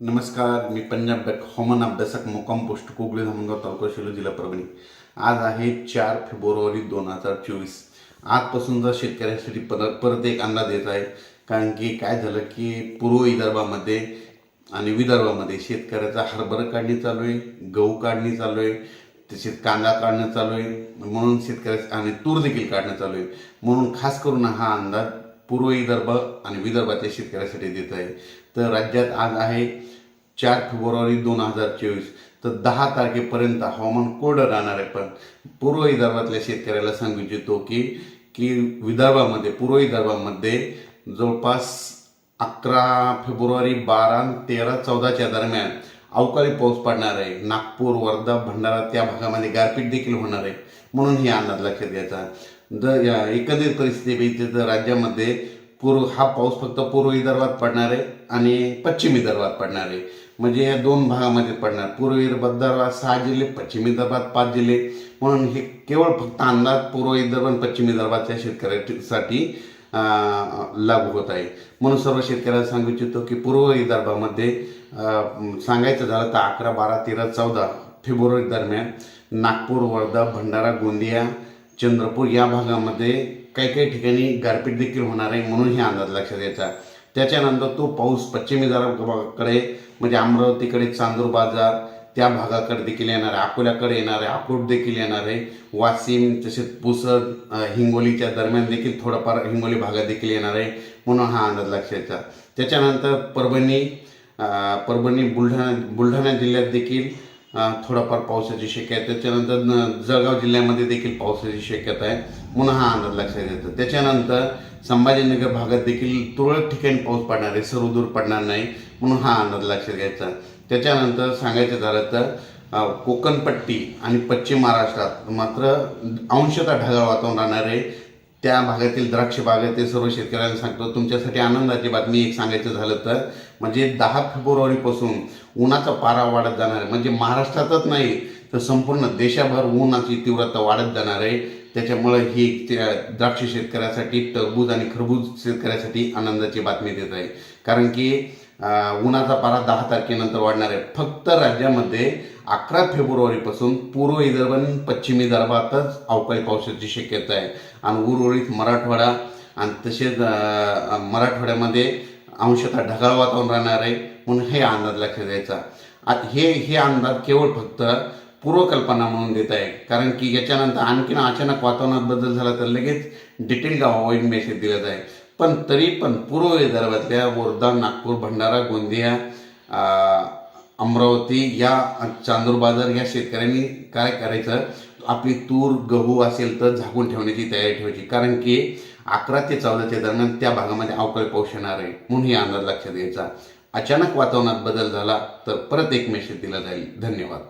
नमस्कार, मी पंजाब बॅक हवामान अभ्यासक मुक्काम पोस्ट कोगले धामणगाव तालुका शिरूर जिल्हा परभणी। आज आहे 4 फेब्रुवारी 2024। आजपासून शेतकऱ्यांसाठी परत एक अंदाज येत आहे। कारण की काय झालं की पूर्व विदर्भामध्ये आणि विदर्भामध्ये शेतकऱ्याचा हरभरा काढणी चालू आहे, गहू काढणी चालू आहे, तसेच कांदा काढणं चालू आहे, म्हणून शेतकऱ्याचं आणि तूर देखील काढणं चालू आहे। म्हणून खास करून हा अंदाज पूर्व विदर्भ आणि विदर्भाच्या शेतकऱ्यासाठी देत आहे। तर राज्यात आज आहे 4 फेब्रुवारी 2024। तर 10 तारखेपर्यंत हवामान कोरडं राहणार आहे। पण पूर्व विदर्भातल्या शेतकऱ्याला सांगू इच्छितो की की विदर्भामध्ये पूर्व विदर्भामध्ये जवळपास 11 फेब्रुवारी 12, 13, 14च्या दरम्यान अवकाळी पाऊस पडणार आहे। नागपूर, वर्धा, भंडारा त्या भागामध्ये गारपीट देखील होणार आहे। म्हणून हे अंदाज लक्षात घ्यायचा। जर या एकंदरीत परिस्थिती बघितली तर राज्यामध्ये हा पाऊस फक्त पूर्व विदर्भात पडणार आहे आणि पश्चिम विदर्भात पडणार आहे। म्हणजे या दोन भागामध्ये पडणार। पूर्व विदर्भात 6 जिल्हे, पश्चिम विदर्भात 5 जिल्हे। म्हणून हे केवळ फक्त अंदाज पूर्व विदर्भ आणि पश्चिम विदर्भाच्या शेतकऱ्यांसाठी लागू होत आहे। म्हणून सर्व शेतकऱ्यांना सांगू इच्छितो की पूर्व विदर्भामध्ये सांगायचं झालं तर 11, 12, 13, 14 फेब्रुवारी दरम्यान नागपूर, वर्धा, भंडारा, गोंदिया, चंद्रपूर या भागामध्ये काही ठिकाणी गारपीट देखील होणार आहे। म्हणून हे अंदाज लक्षात घ्यायचा। त्याच्यानंतर तो पाऊस पश्चिम विदर्भाकडे म्हणजे अमरावतीकडे, चांदूर बाजार त्या भागाकडे देखील येणार आहे, अकोल्याकडे येणार आहे, अकोट देखील येणार आहे, वाशिम तसेच पुसद, हिंगोलीच्या दरम्यान देखील थोडाफार हिंगोली भागात देखील येणार आहे। म्हणून हा अंदाज लक्षात घ्यायचा। त्याच्यानंतर परभणी बुलढाणा जिल्ह्यात देखील थोडाफार पावसाची शक्यता आहे। त्याच्यानंतर जळगाव जिल्ह्यामध्ये देखील पावसाची शक्यता आहे। म्हणून हा अंदाज लक्षात घ्यायचा। त्याच्यानंतर संभाजीनगर भागात देखील तुरळक ठिकाणी पाऊस पडणार आहे, सर्वदूर पडणार नाही। म्हणून हा अंदाज लक्षात घ्यायचा। त्याच्यानंतर सांगायचं झालं तर कोकणपट्टी आणि पश्चिम महाराष्ट्रात मात्र अंशतः ढगाळ वातावरण राहणार आहे। त्या भागातील द्राक्ष बागायती सर्व शेतकऱ्यांना सांगतो, तुमच्यासाठी आनंदाची बातमी एक सांगायचं झालं तर म्हणजे 10 फेब्रुवारीपासून उन्हाचा पारा वाढत जाणार आहे। म्हणजे महाराष्ट्रातच नाही तर संपूर्ण देशभर उन्हाची तीव्रता वाढत जाणार आहे। त्याच्यामुळे ही द्राक्ष शेतकऱ्यासाठी, टरबूज आणि खरबूज शेतकऱ्यासाठी आनंदाची बातमी देत आहे। कारण की उन्हाचा पारा 10 तारखेनंतर वाढणार आहे। फक्त राज्यामध्ये 11 फेब्रुवारीपासून पूर्व विदर्भ आणि पश्चिम विदर्भातच अवकाळी पावसाची शक्यता आहे आणि उर्वरित मराठवाडा आणि तसेच मराठवाड्यामध्ये अंशतः ढगाळ वातावरण राहणार आहे। म्हणून हे अंदाज लक्षात द्यायचा। हे अंदाज केवळ फक्त पूर्वकल्पना म्हणून देत आहे। कारण की याच्यानंतर आणखीन अचानक वातावरणात बदल झाला तर लगेच डिटेल हवामान मेसेज दिला जाईल। पण तरी पण पूर्व विदर्भातल्या वर्धा, नागपूर, भंडारा, गोंदिया, अमरावती या चांदूर बाजार या शेतकऱ्यांनी काय करायचं, आपली तूर गहू असेल तर झाकून ठेवण्याची तयारी ठेवायची। कारण की 11 ते 14च्या दरम्यान त्या भागामध्ये अवकाळी पाऊस येणार आहे। म्हणून हे अंदाज लक्षात घ्यायचा। अचानक वातावरणात बदल झाला तर परत एक मेसेज दिला जाईल। धन्यवाद।